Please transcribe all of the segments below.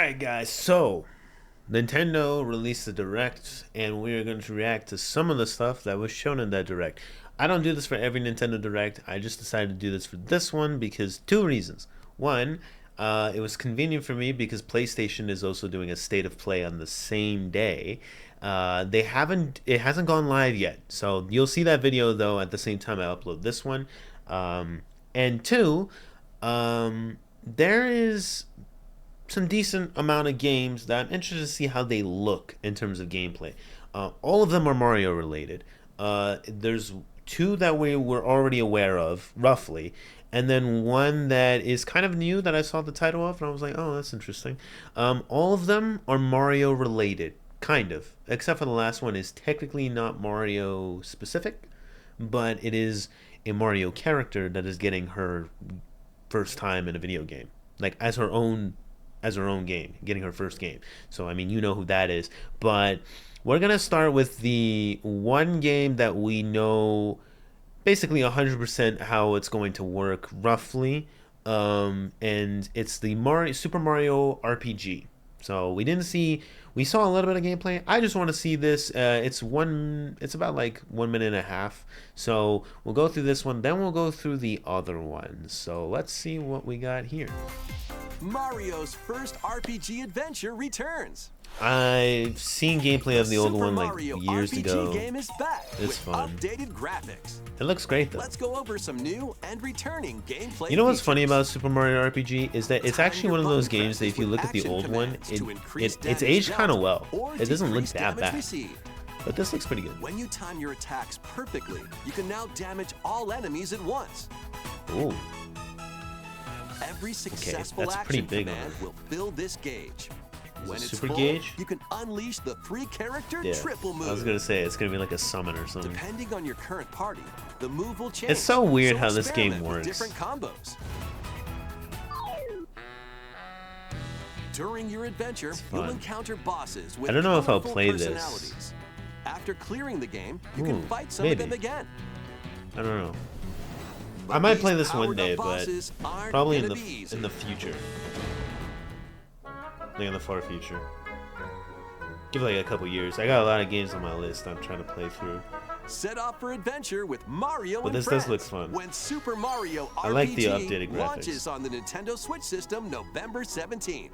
Alright guys, so Nintendo released a Direct and we are going to react to some of the stuff that was shown in that Direct. I don't do this for every Nintendo Direct. I just decided to do this for this one because two reasons. One, it was convenient for me because PlayStation is also doing a State of Play on the same day. It hasn't gone live yet, so you'll see that video though at the same time I upload this one. And two, there is some decent amount of games that I'm interested to see how they look in terms of gameplay. All of them are Mario related. There's two that we were already aware of, roughly, and then one that is kind of new that I saw the title of, and I was like, oh, that's interesting. All of them are Mario related, kind of, except for the last one is technically not Mario specific, but it is a Mario character that is getting her first time in a video game, like as her own game, getting her first game. So I mean, you know who that is. But we're gonna start with the one game that we know basically 100% how it's going to work roughly, and it's the Super Mario RPG. So we saw a little bit of gameplay. I just want to see this. It's about like 1.5 minutes. So we'll go through this one, then we'll go through the other ones. So let's see what we got here. Mario's first RPG adventure returns. I've seen gameplay of the old one like Mario years RPG ago. Game is back It's with fun. updated graphics. It looks great though. Let's go over some new and returning gameplay. You know what's features. funny about Super Mario RPG is that it's actually one of those games that if you look at the old one, it's aged kind of well. It doesn't look that bad. But this looks pretty good. When you time your attacks perfectly, you can now damage all enemies at once. Ooh. Every successful that's pretty action big command will fill this gauge. When it's super full, gauge? you can unleash the 3-character Yeah. triple move. I was gonna say it's gonna be like a summon or something. Depending on your current party, the move will change. It's so weird how this game experiment with works. Different combos. During your adventure, you'll fun. encounter bosses with I don't know if I'll colorful play this. personalities. After clearing the game, you Ooh, can fight some maybe. of them again. I don't know. But I might these play this one powered-up day, but bosses aren't probably gonna be easy. in the future. Like in the far future. Give it like a couple years. I got a lot of games on my list I'm trying to play through. Set off for adventure with Mario But and this friends. does look fun. When Super Mario RPG I like the updated graphics. launches on the Nintendo Switch system November 17th.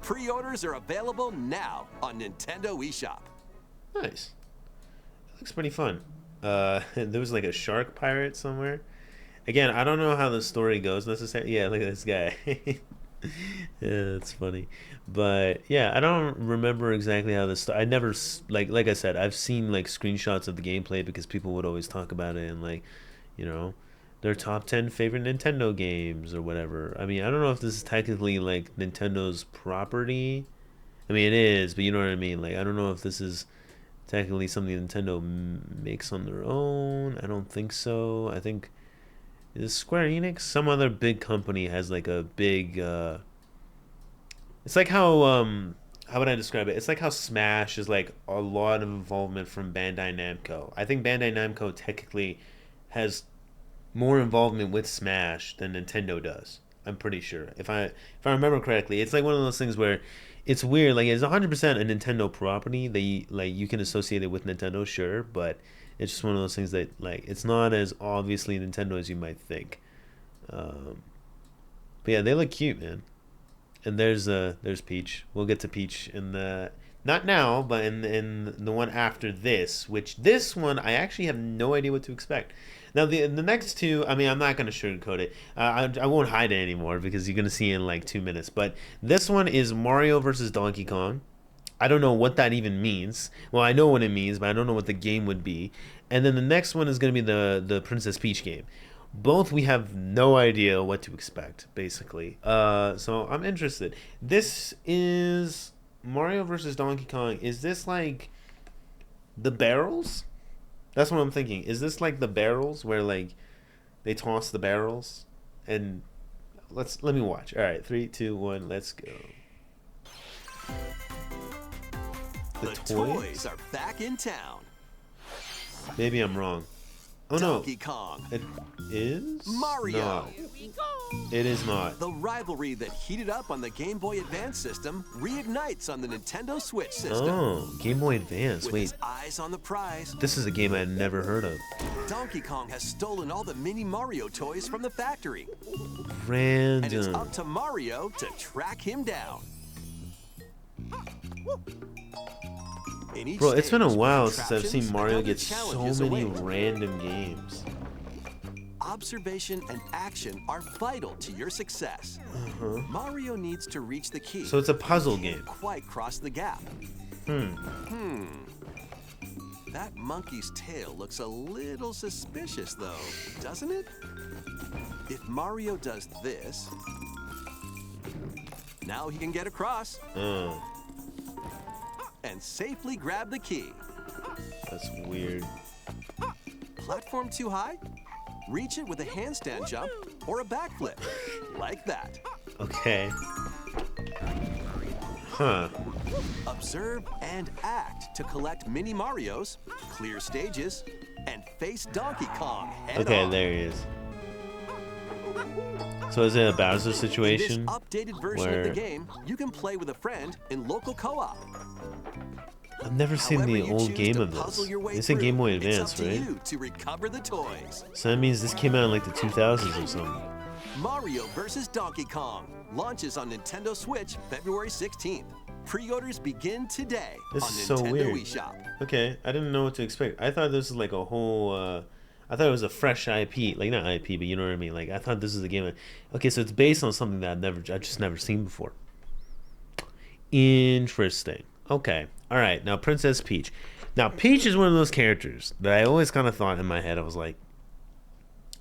Pre-orders are available now on Nintendo eShop. Nice. It looks pretty fun. There was like a shark pirate somewhere. Again, I don't know how the story goes necessarily. Yeah, look at this guy. Yeah, that's funny. But yeah, I don't remember exactly how this. I never like I said, I've seen like screenshots of the gameplay because people would always talk about it and like, you know, their top 10 favorite Nintendo games or whatever. I mean, I don't know if this is technically like Nintendo's property. I mean, it is, but you know what I mean. Like, I don't know if this is technically something Nintendo makes on their own. I don't think so. I think. Is Square Enix? Some other big company has like a big it's like how would I describe it? It's like how Smash is like a lot of involvement from Bandai Namco. I think Bandai Namco technically has more involvement with Smash than Nintendo does. I'm pretty sure. If I remember correctly, it's like one of those things where it's weird, like it's 100% a Nintendo property. They like you can associate it with Nintendo, sure, but it's just one of those things that like it's not as obviously Nintendo as you might think. But yeah, they look cute, man. And there's Peach. We'll get to Peach in the not now, but in the one after this. Which this one I actually have no idea what to expect. Now the next two, I mean, I'm not gonna sugarcoat it. I won't hide it anymore because you're gonna see it in like 2 minutes. But this one is Mario versus Donkey Kong. I don't know what that even means. Well, I know what it means, but I don't know what the game would be. And then the next one is going to be the Princess Peach game. Both we have no idea what to expect, basically. So I'm interested. This is Mario versus Donkey Kong. Is this like the barrels? That's what I'm thinking. Is this like the barrels where like they toss the barrels? And let me watch. All right, 3, 2, 1, let's go. The toys are back in town. Maybe I'm wrong. Oh no. Donkey Kong. It is Mario. not. It is not. The rivalry that heated up on the Game Boy Advance system reignites on the Nintendo Switch system. Oh, Game Boy Advance. With Wait, his eyes on the prize, this is a game I'd never heard of. Donkey Kong has stolen all the mini Mario toys from the factory. Random. And it's up to Mario to track him down. In each Bro, it's been a stage, while since I've contraptions seen Mario and other get so challenges many await. random games. Observation and action are vital to your success. Mario needs to reach the key. So it's a puzzle He can't game. quite cross the gap. That monkey's tail looks a little suspicious, though, doesn't it? If Mario does this, now he can get across and safely grab the key. That's weird. Platform too high? Reach it with a handstand jump or a backflip, like that. Okay. Huh. Observe and act to collect mini Marios, clear stages, and face Donkey Kong head Okay, on. there he is. So is it a Bowser In this situation? updated version of where- the game, you can play with a friend in local co-op. I've never seen However the you old choose game to of puzzle this. your way It's a through, Game Boy it's Advance, up to right? you to recover the toys. So that means this came out in like the 2000s or something. Mario vs. Donkey Kong launches on Nintendo Switch February 16th. Pre-orders begin today This on is so Nintendo weird. eShop. Okay, I didn't know what to expect. I thought this was like a whole. I thought it was a fresh IP, like not IP, but you know what I mean. Like I thought this was a game. Okay, so it's based on something that I've just never seen before. Interesting. Okay, all right. Now Princess Peach. Now Peach is one of those characters that I always kind of thought in my head. I was like,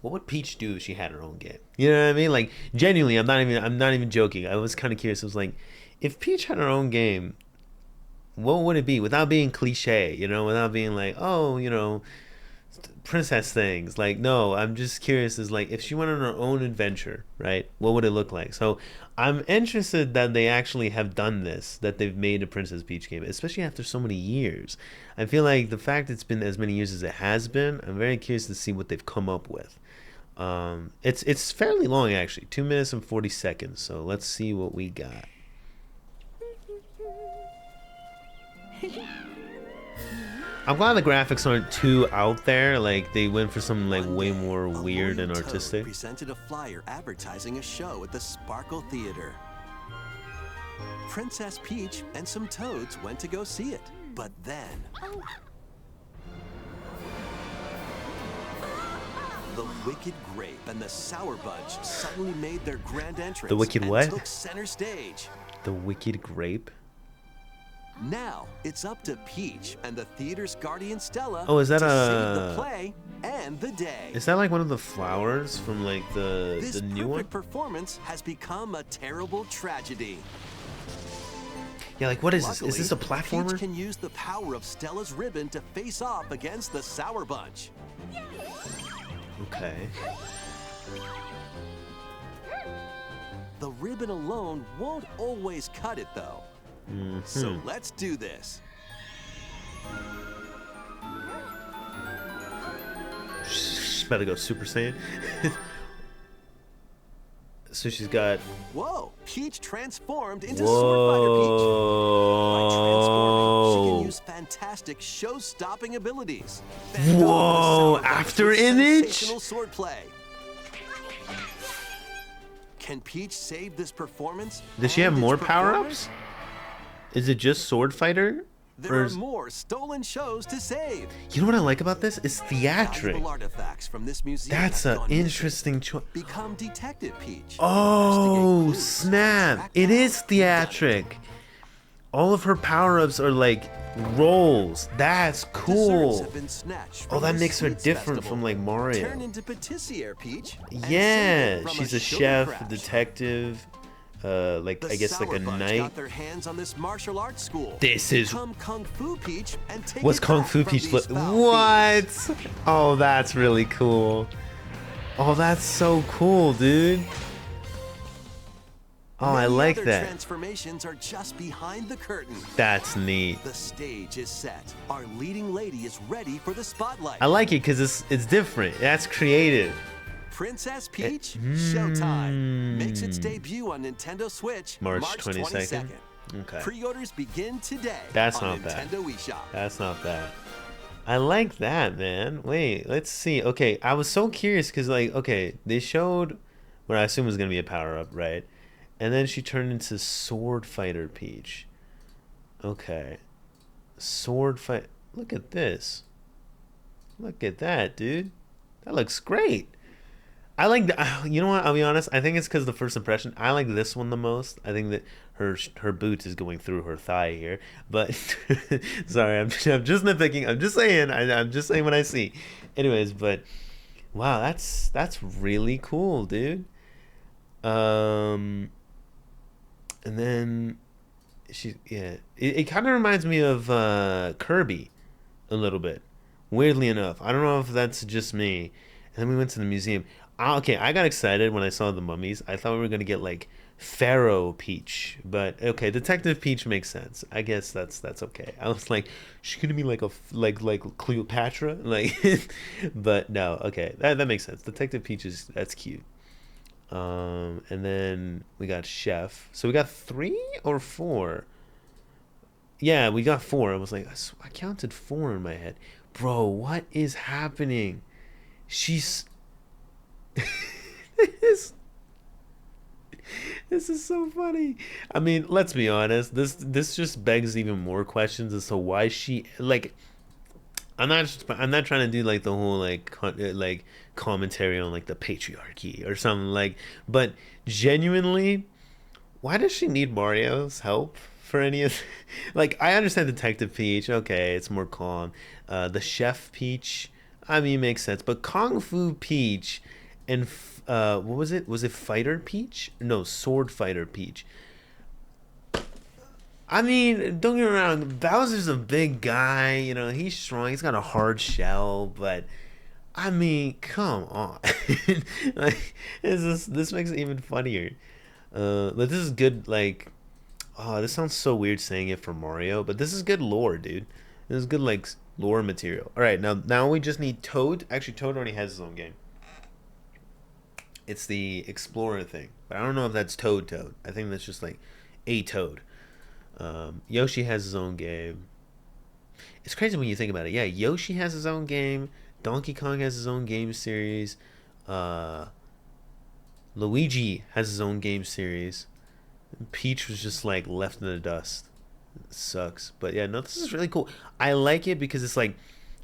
what would Peach do if she had her own game? You know what I mean? Like genuinely, I'm not even joking. I was kind of curious. I was like, if Peach had her own game, what would it be without being cliche, you know, without being like, oh, you know, princess things. Like, no, I'm just curious is like if she went on her own adventure, right? What would it look like? So I'm interested that they actually have done this, that they've made a Princess Peach game, especially after so many years. I feel like the fact it's been as many years as it has been, I'm very curious to see what they've come up with. It's fairly long actually, 2 minutes and 40 seconds. So let's see what we got. I'm glad the graphics aren't too out there. Like they went for something like way more weird and Toad artistic. presented a flyer advertising a show at the Sparkle Theater. Princess Peach and some toads went to go see it, but then the Wicked Grape and the Sour Bunch suddenly made their grand entrance. The Wicked and what? took center stage. The Wicked Grape. Now it's up to Peach and the theater's guardian Stella Oh, is that to a- save the play and the day. Is that like one of the flowers from like This the new one? perfect performance has become a terrible tragedy. Yeah, like what is this? Luckily, Is this a platformer? Peach can use the power of Stella's ribbon to face off against the Sour Bunch. Okay. The ribbon alone won't always cut it, though. So let's do this. She's about to go Super Saiyan. So she's got. Whoa! Peach transformed into Sword Fighter Peach. By transforming, she can Whoa! use fantastic show-stopping abilities. Whoa, after image? Sensational swordplay. Can Peach save this performance? Does she and have its more performers? power-ups? Is it just Sword Fighter? There Or are is- more stolen shows to save. You know what I like about this? It's theatric. Valuable artifacts from this museum That's have an gone missing. interesting choice. Become Detective Peach. Oh, Investigate clues, snap. track It down is who done it. theatric. All of her power-ups are like rolls. That's Desserts cool. have been snatched Oh, from that the makes her Sweets different Festival. from like Mario. Turn into patissiere Peach. and save Yeah, it from she's a sugar chef, crash. detective, like The I guess like Sour a Bunch knight. got their hands on this martial arts school. This is- Become Kung Fu Peach and take What's it Kung back Fu from Peach? these foul What? fiends. Oh, that's really cool. Oh, that's so cool, dude. Oh, I Many like other that. transformations are just behind the curtain. That's neat. The stage is set. Our leading lady is ready for the spotlight. I like it because it's different. That's creative. Princess Peach, Showtime, makes its Hmm. debut on Nintendo Switch March March 22nd. 22nd. Okay. Pre-orders begin today That's on not bad. Nintendo eShop. That's not bad. I like that, man. Wait, let's see. Okay, I was so curious because, like, okay, they showed what I assume was gonna be a power up, right? And then she turned into Sword Fighter Peach. Okay, Sword Fight. Look at this. Look at that, dude. That looks great. I like the. You know what? I'll be honest. I think it's because the first impression. I like this one the most. I think that her boot is going through her thigh here. But sorry, I'm just nitpicking. I'm just saying. I'm just saying what I see. Anyways, but wow, that's really cool, dude. Um, and then yeah, it kind of reminds me of Kirby a little bit. Weirdly enough, I don't know if that's just me. And then we went to the museum. Okay, I got excited when I saw the mummies. I thought we were gonna get like Pharaoh Peach, but okay, Detective Peach makes sense. I guess that's okay. I was like, she's gonna be like like Cleopatra, like, but no, okay, that makes sense. Detective Peach is that's cute. And then we got Chef. So we got three or four. Yeah, we got four. I was like, I counted four in my head. Bro, what is happening? She's this this is so funny. I mean, let's be honest. This just begs even more questions as to why she like. I'm not trying to do like the whole like commentary on like the patriarchy or something like. But genuinely, why does she need Mario's help for any of like I understand Detective Peach, okay, it's more calm. The Chef Peach, I mean makes sense, but Kung Fu Peach and what was it? Was it Fighter Peach? No, Sword Fighter Peach. I mean, don't get me wrong, Bowser's a big guy, you know, he's strong, he's got a hard shell, but I mean, come on. Like this makes it even funnier. But this is good like oh, this sounds so weird saying it for Mario, but this is good lore, dude. This is good like lore material. All right, now we just need Toad. Actually, Toad already has his own game. It's the Explorer thing, but I don't know if that's Toad. I think that's just like a Toad. Yoshi has his own game. It's crazy when you think about it. Yeah, Yoshi has his own game. Donkey Kong has his own game series. Uh, Luigi has his own game series. Peach was just like left in the dust. It sucks. But yeah, no, this is really cool. I like it because it's like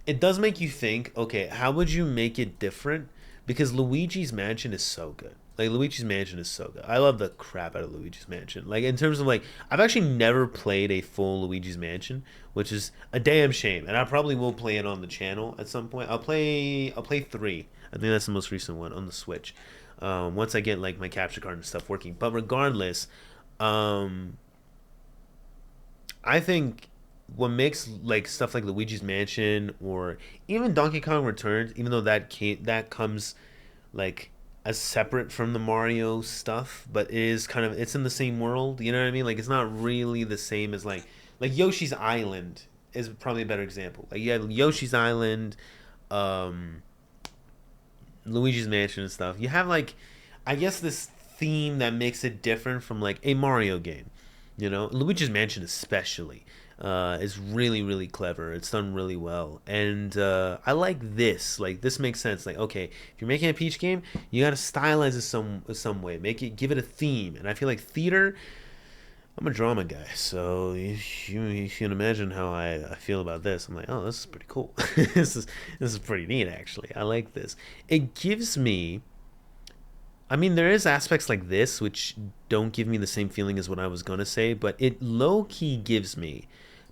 it does make you think, okay, how would you make it different? Because Luigi's Mansion is so good. Like Luigi's Mansion is so good. I love the crap out of Luigi's Mansion. Like in terms of like I've actually never played a full Luigi's Mansion, which is a damn shame. And I probably will play it on the channel at some point. I'll play 3. I think that's the most recent one on the Switch. Once I get like my capture card and stuff working. But regardless, um, I think what makes like stuff like Luigi's Mansion or even Donkey Kong Returns, even though that comes like as separate from the Mario stuff, but it is kind of it's in the same world. You know what I mean? Like it's not really the same as like Yoshi's Island is probably a better example. Like you have Yoshi's Island, um, Luigi's Mansion and stuff. You have like I guess this theme that makes it different from like a Mario game. You know, Luigi's Mansion especially is really really clever. It's done really well, and I like this. Like this makes sense. Like okay, if you're making a Peach game, you gotta stylize it some way. Give it a theme. And I feel like theater. I'm a drama guy, so you can imagine how I feel about this. I'm like, oh, this is pretty cool. This is pretty neat actually. I like this. It gives me I mean, there is aspects like this which don't give me the same feeling as what I was gonna say, but it low key gives me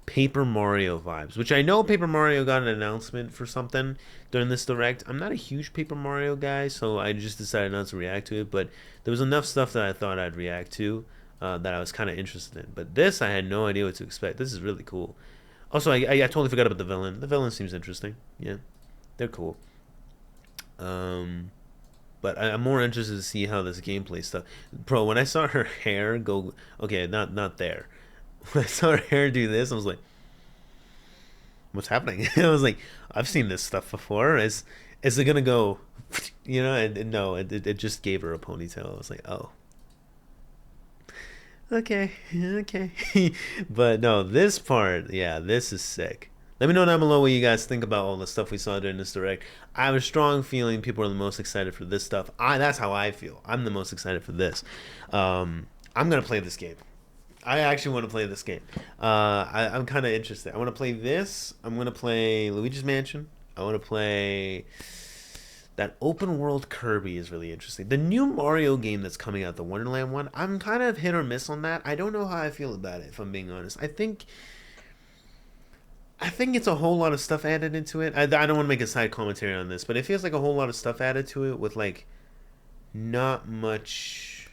Paper Mario vibes, which I know Paper Mario got an announcement for something during this direct. I'm not a huge Paper Mario guy, so I just decided not to react to it. But there was enough stuff that I thought I'd react to that I was kind of interested in. But this, I had no idea what to expect. This is really cool. Also, I totally forgot about the villain. The villain seems interesting. Yeah, they're cool. Um, but I'm more interested to see how this gameplay stuff. Bro, when I saw her hair go, okay, not there. When I saw her hair do this, I was like, what's happening? I was like, I've seen this stuff before. Is it gonna go, you know? And no, it just gave her a ponytail. I was like, oh, okay, okay. But no, this part, yeah, this is sick. Let me know down below what you guys think about all the stuff we saw during this direct. I have a strong feeling people are the most excited for this stuff. That's how I feel. I'm the most excited for this. I'm gonna play this game. I actually want to play this game. I'm kind of interested. I want to play this. I'm gonna play Luigi's Mansion. I want to play that open world Kirby is really interesting. The new Mario game that's coming out, the Wonderland one, I'm kind of hit or miss on that. I don't know how I feel about it, if I'm being honest. I think it's a whole lot of stuff added into it. I don't want to make a side commentary on this, but it feels like a whole lot of stuff added to it with like not much.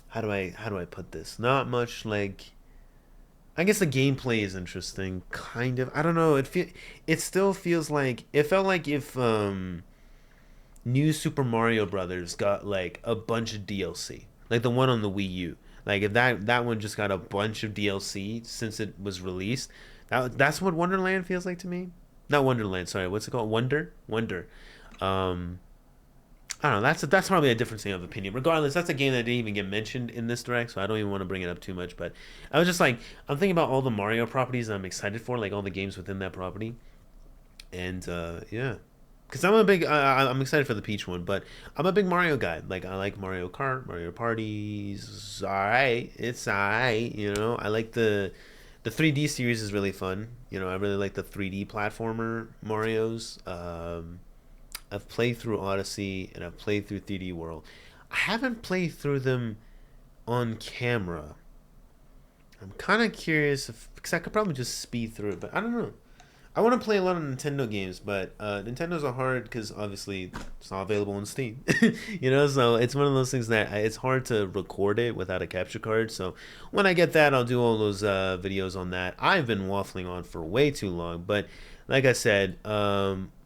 How do I put this? Not much like. I guess the gameplay is interesting, kind of. I don't know. It still feels like it felt like if New Super Mario Brothers got like a bunch of DLC, like the one on the Wii U. Like if that one just got a bunch of DLC since it was released. That's what Wonderland feels like to me. Not Wonderland, sorry. What's it called? Wonder. I don't know. That's probably a difference of opinion. Regardless, that's a game that didn't even get mentioned in this direct, so I don't even want to bring it up too much. But I was just like, I'm thinking about all the Mario properties that I'm excited for, like all the games within that property, and yeah, because I'm excited for the Peach one, but I'm a big Mario guy. Like I like Mario Kart, Mario Parties. Alright, it's alright. You know, I like the 3D series is really fun. You know, I really like the 3D platformer Marios. I've played through Odyssey and I've played through 3D World. I haven't played through them on camera. I'm kind of curious because I could probably just speed through it, but I don't know. I want to play a lot of Nintendo games, but Nintendo's are hard because obviously it's not available on Steam. You know, so it's one of those things that it's hard to record it without a capture card. So when I get that, I'll do all those videos on that. I've been waffling on for way too long, but like I said,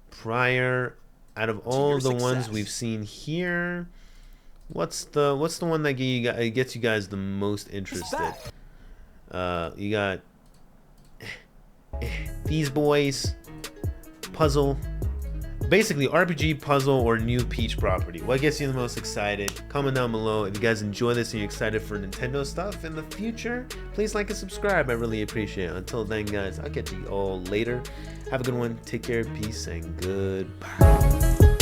prior, out of all the ones we've seen here, what's the one that gets you guys the most interested? You got these boys, puzzle, basically RPG, puzzle, or new Peach property. What gets you the most excited? Comment down below. If you guys enjoy this and you're excited for Nintendo stuff in the future, please like and subscribe. I really appreciate it. Until then, guys, I'll catch you all later. Have a good one. Take care, peace, and goodbye.